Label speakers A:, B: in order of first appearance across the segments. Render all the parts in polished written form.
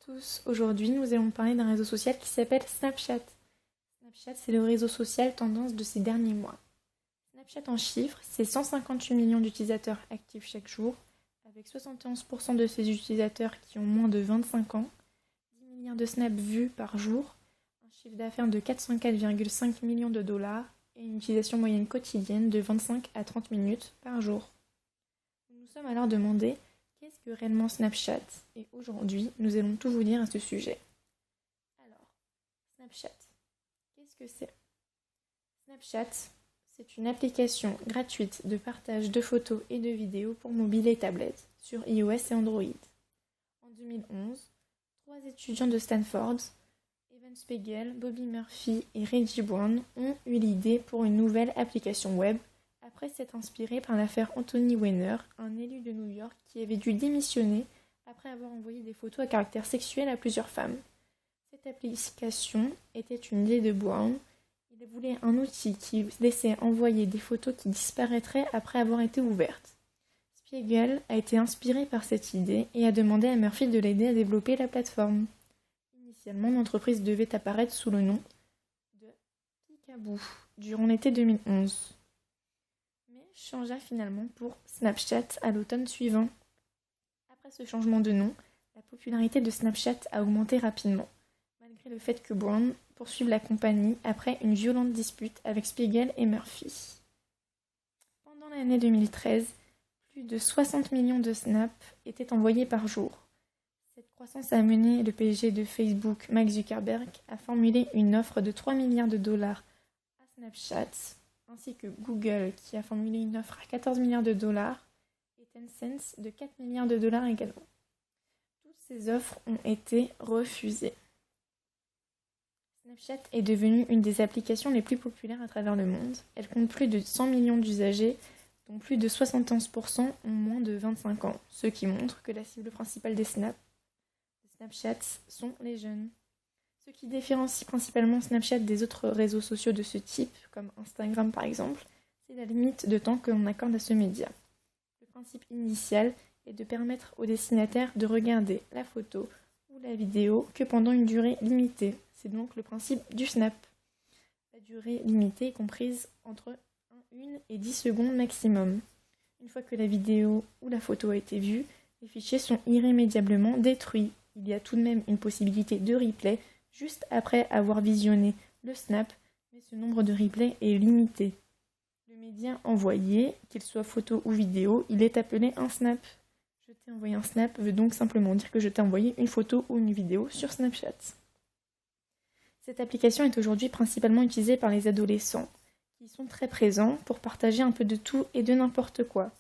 A: tous, aujourd'hui nous allons parler d'un réseau social qui s'appelle Snapchat. Snapchat, c'est le réseau social tendance de ces derniers mois. Snapchat en chiffres, c'est 158 millions d'utilisateurs actifs chaque jour, avec 71% de ces utilisateurs qui ont moins de 25 ans, 10 milliards de snaps vus par jour, un chiffre d'affaires de 404,5 millions de dollars et une utilisation moyenne quotidienne de 25 à 30 minutes par jour. Nous nous sommes alors demandé qu'est-ce que réellement Snapchat? Et aujourd'hui, nous allons tout vous dire à ce sujet. Alors, Snapchat, qu'est-ce que c'est? Snapchat, c'est une application gratuite de partage de photos et de vidéos pour mobile et tablette sur iOS et Android. En 2011, 3 étudiants de Stanford, Evan Spiegel, Bobby Murphy et Reggie Brown, ont eu l'idée pour une nouvelle application web après s'être inspiré par l'affaire Anthony Weiner, un élu de New York qui avait dû démissionner après avoir envoyé des photos à caractère sexuel à plusieurs femmes. Cette application était une idée de Brown. Il voulait un outil qui laissait envoyer des photos qui disparaîtraient après avoir été ouvertes. Spiegel a été inspiré par cette idée et a demandé à Murphy de l'aider à développer la plateforme. Initialement, l'entreprise devait apparaître sous le nom de Peekaboo durant l'été 2011, mais changea finalement pour Snapchat à l'automne suivant. Après ce changement de nom, la popularité de Snapchat a augmenté rapidement, malgré le fait que Brown poursuive la compagnie après une violente dispute avec Spiegel et Murphy. Pendant l'année 2013, plus de 60 millions de snaps étaient envoyés par jour. Cette croissance a amené le PDG de Facebook, Mark Zuckerberg, à formuler une offre de 3 milliards de dollars à Snapchat, ainsi que Google, qui a formulé une offre à 14 milliards de dollars, et Tencent de 4 milliards de dollars également. Toutes ces offres ont été refusées. Snapchat est devenue une des applications les plus populaires à travers le monde. Elle compte plus de 100 millions d'usagers, dont plus de 71% ont moins de 25 ans, ce qui montre que la cible principale des Snapchat sont les jeunes. Ce qui différencie principalement Snapchat des autres réseaux sociaux de ce type, comme Instagram par exemple, c'est la limite de temps que l'on accorde à ce média. Le principe initial est de permettre aux destinataires de regarder la photo ou la vidéo que pendant une durée limitée. C'est donc le principe du snap. La durée limitée est comprise entre 1 et 10 secondes maximum. Une fois que la vidéo ou la photo a été vue, les fichiers sont irrémédiablement détruits. Il y a tout de même une possibilité de replay juste après avoir visionné le snap, mais ce nombre de replays est limité. Le média envoyé, qu'il soit photo ou vidéo, il est appelé un snap. Je t'ai envoyé un snap veut donc simplement dire que je t'ai envoyé une photo ou une vidéo sur Snapchat. Cette application est aujourd'hui principalement utilisée par les adolescents, qui sont très présents pour partager un peu de tout et de n'importe quoi.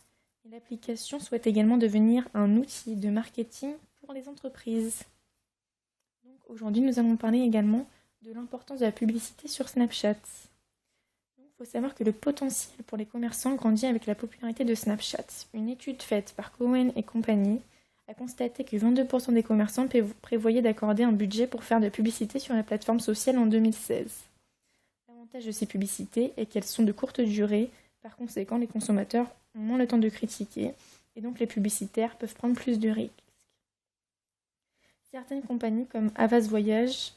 A: Et l'application souhaite également devenir un outil de marketing pour les entreprises. Donc aujourd'hui, nous allons parler également de l'importance de la publicité sur Snapchat. Il faut savoir que le potentiel pour les commerçants grandit avec la popularité de Snapchat. Une étude faite par Cowen et compagnie a constaté que 22% des commerçants prévoyaient d'accorder un budget pour faire de la publicité sur la plateforme sociale en 2016. L'avantage de ces publicités est qu'elles sont de courte durée, par conséquent les consommateurs ont moins le temps de critiquer, et donc les publicitaires peuvent prendre plus de risques. Certaines compagnies comme Havas Voyage,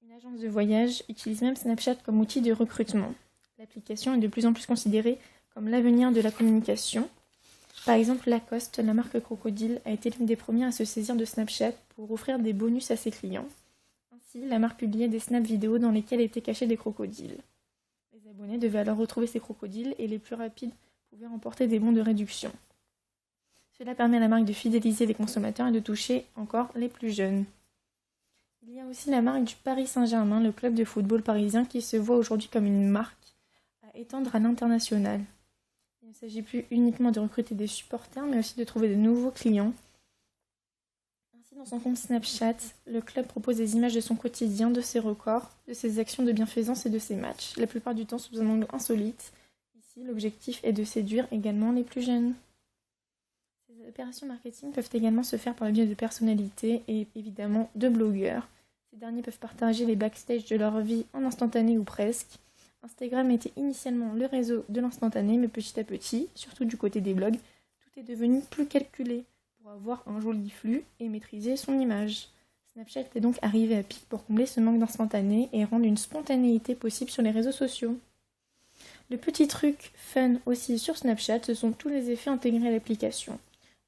A: une agence de voyage, utilisent même Snapchat comme outil de recrutement. L'application est de plus en plus considérée comme l'avenir de la communication. Par exemple, Lacoste, la marque crocodile, a été l'une des premières à se saisir de Snapchat pour offrir des bonus à ses clients. Ainsi, la marque publiait des snaps vidéo dans lesquels étaient cachés des crocodiles. Les abonnés devaient alors retrouver ces crocodiles et les plus rapides pouvaient remporter des bons de réduction. Cela permet à la marque de fidéliser les consommateurs et de toucher encore les plus jeunes. Il y a aussi la marque du Paris Saint-Germain, le club de football parisien qui se voit aujourd'hui comme une marque à étendre à l'international. Il ne s'agit plus uniquement de recruter des supporters, mais aussi de trouver de nouveaux clients. Ainsi, dans son compte Snapchat, le club propose des images de son quotidien, de ses records, de ses actions de bienfaisance et de ses matchs, la plupart du temps sous un angle insolite. Ici, l'objectif est de séduire également les plus jeunes. Ces opérations marketing peuvent également se faire par le biais de personnalités et évidemment de blogueurs. Ces derniers peuvent partager les backstage de leur vie en instantané ou presque. Instagram était initialement le réseau de l'instantané, mais petit à petit, surtout du côté des blogs, tout est devenu plus calculé pour avoir un joli flux et maîtriser son image. Snapchat est donc arrivé à pic pour combler ce manque d'instantané et rendre une spontanéité possible sur les réseaux sociaux. Le petit truc fun aussi sur Snapchat, ce sont tous les effets intégrés à l'application.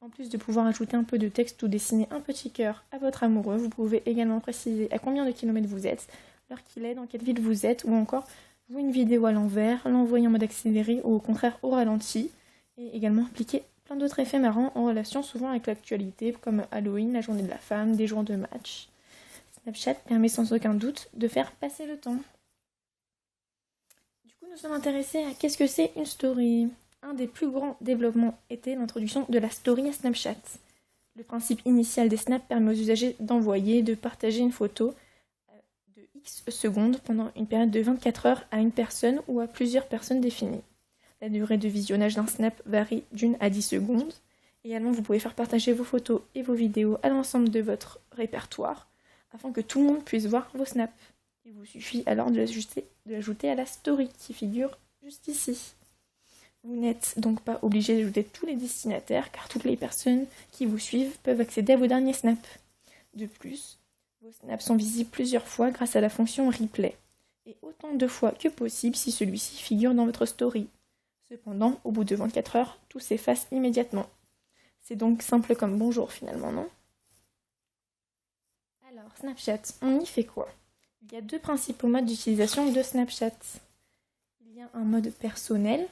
A: En plus de pouvoir ajouter un peu de texte ou dessiner un petit cœur à votre amoureux, vous pouvez également préciser à combien de kilomètres vous êtes, l'heure qu'il est, dans quelle ville vous êtes, ou encore jouer une vidéo à l'envers, l'envoyer en mode accéléré ou au contraire au ralenti, et également appliquer plein d'autres effets marrants en relation souvent avec l'actualité, comme Halloween, la journée de la femme, des jours de match. Snapchat permet sans aucun doute de faire passer le temps. Du coup, nous sommes intéressés à qu'est-ce que c'est une story. Un des plus grands développements était l'introduction de la story à Snapchat. Le principe initial des snaps permet aux usagers d'envoyer, de partager une photo de X secondes pendant une période de 24 heures à une personne ou à plusieurs personnes définies. La durée de visionnage d'un snap varie d'1 à 10 secondes. Également, vous pouvez faire partager vos photos et vos vidéos à l'ensemble de votre répertoire afin que tout le monde puisse voir vos snaps. Il vous suffit alors de l'ajouter à la story qui figure juste ici. Vous n'êtes donc pas obligé d'ajouter tous les destinataires car toutes les personnes qui vous suivent peuvent accéder à vos derniers snaps. De plus, vos snaps sont visibles plusieurs fois grâce à la fonction replay et autant de fois que possible si celui-ci figure dans votre story. Cependant, au bout de 24 heures, tout s'efface immédiatement. C'est donc simple comme bonjour finalement, non ? Alors, Snapchat, on y fait quoi ? Il y a deux principaux modes d'utilisation de Snapchat. Il y a un mode personnel,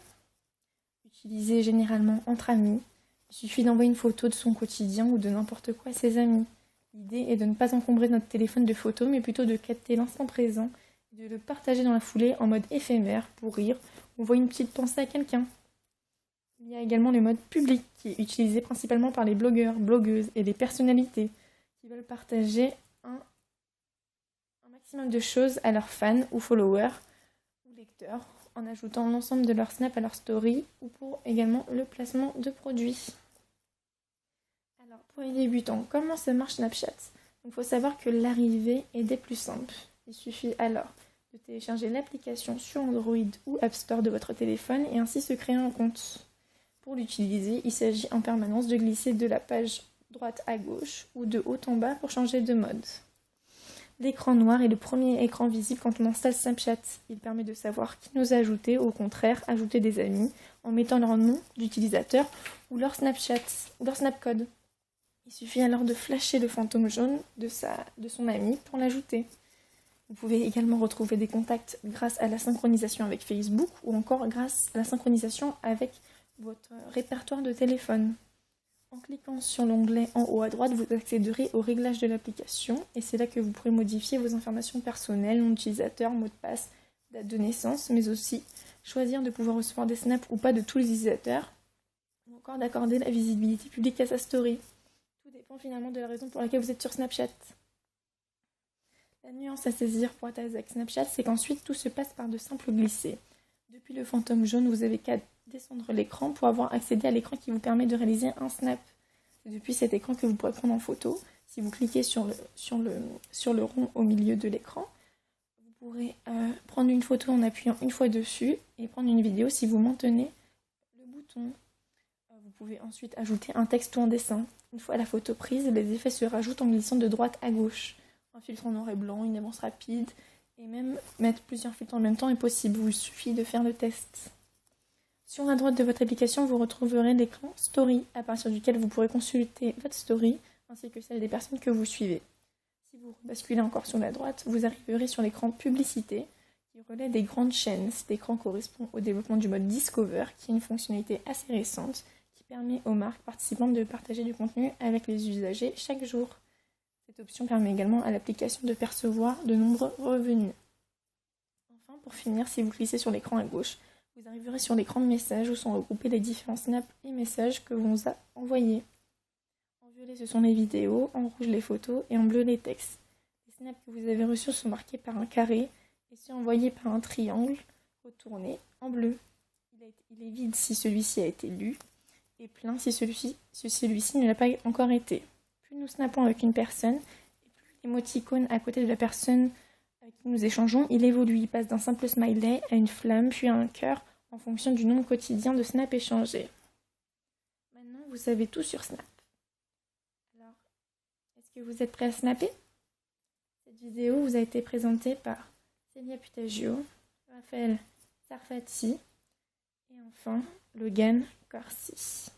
A: utilisé généralement entre amis. Il suffit d'envoyer une photo de son quotidien ou de n'importe quoi à ses amis. L'idée est de ne pas encombrer notre téléphone de photos, mais plutôt de capter l'instant présent et de le partager dans la foulée en mode éphémère pour rire ou envoyer une petite pensée à quelqu'un. Il y a également le mode public qui est utilisé principalement par les blogueurs, blogueuses et les personnalités qui veulent partager un maximum de choses à leurs fans ou followers ou lecteurs en ajoutant l'ensemble de leurs snaps à leur story ou pour également le placement de produits. Alors pour les débutants, comment ça marche Snapchat ? Il faut savoir que l'arrivée est des plus simples. Il suffit alors de télécharger l'application sur Android ou App Store de votre téléphone et ainsi se créer un compte. Pour l'utiliser, il s'agit en permanence de glisser de la page droite à gauche ou de haut en bas pour changer de mode. L'écran noir est le premier écran visible quand on installe Snapchat. Il permet de savoir qui nous a ajouté, ou au contraire, ajouter des amis en mettant leur nom d'utilisateur ou leur Snapchat ou leur Snapcode. Il suffit alors de flasher le fantôme jaune de son ami pour l'ajouter. Vous pouvez également retrouver des contacts grâce à la synchronisation avec Facebook ou encore grâce à la synchronisation avec votre répertoire de téléphone. En cliquant sur l'onglet en haut à droite, vous accéderez au réglage de l'application et c'est là que vous pourrez modifier vos informations personnelles, nom d'utilisateur, mot de passe, date de naissance, mais aussi choisir de pouvoir recevoir des snaps ou pas de tous les utilisateurs ou encore d'accorder la visibilité publique à sa story. Tout dépend finalement de la raison pour laquelle vous êtes sur Snapchat. La nuance à saisir pour être avec Snapchat, c'est qu'ensuite tout se passe par de simples glissés. Depuis le fantôme jaune, vous avez qu'à descendre l'écran pour avoir accédé à l'écran qui vous permet de réaliser un snap. C'est depuis cet écran que vous pourrez prendre en photo. Si vous cliquez sur le rond au milieu de l'écran, vous pourrez prendre une photo en appuyant une fois dessus et prendre une vidéo si vous maintenez le bouton. Vous pouvez ensuite ajouter un texte ou un dessin. Une fois la photo prise, les effets se rajoutent en glissant de droite à gauche. Un filtre en noir et blanc, une avance rapide, et même mettre plusieurs filtres en même temps est possible. Il vous suffit de faire le test. Sur la droite de votre application, vous retrouverez l'écran Story, à partir duquel vous pourrez consulter votre story, ainsi que celle des personnes que vous suivez. Si vous basculez encore sur la droite, vous arriverez sur l'écran Publicité, qui relaie des grandes chaînes. Cet écran correspond au développement du mode Discover, qui est une fonctionnalité assez récente, qui permet aux marques participantes de partager du contenu avec les usagers chaque jour. Cette option permet également à l'application de percevoir de nombreux revenus. Enfin, pour finir, si vous glissez sur l'écran à gauche, vous arriverez sur l'écran de messages où sont regroupés les différents snaps et messages que l'on vous a envoyés. En violet, ce sont les vidéos, en rouge les photos et en bleu les textes. Les snaps que vous avez reçus sont marqués par un carré et ceux envoyés par un triangle retourné en bleu. Il est vide si celui-ci a été lu et plein si celui-ci ne l'a pas encore été. Plus nous snappons avec une personne et plus l'émoticône à côté de la personne avec qui nous échangeons, il évolue. Il passe d'un simple smiley à une flamme, puis à un cœur, en fonction du nombre quotidien de snaps échangés. Maintenant, vous savez tout sur Snap. Alors, est-ce que vous êtes prêts à snapper ? Cette vidéo vous a été présentée par Célia Putagio, Raphaël Sarfati et enfin Logan Corsi.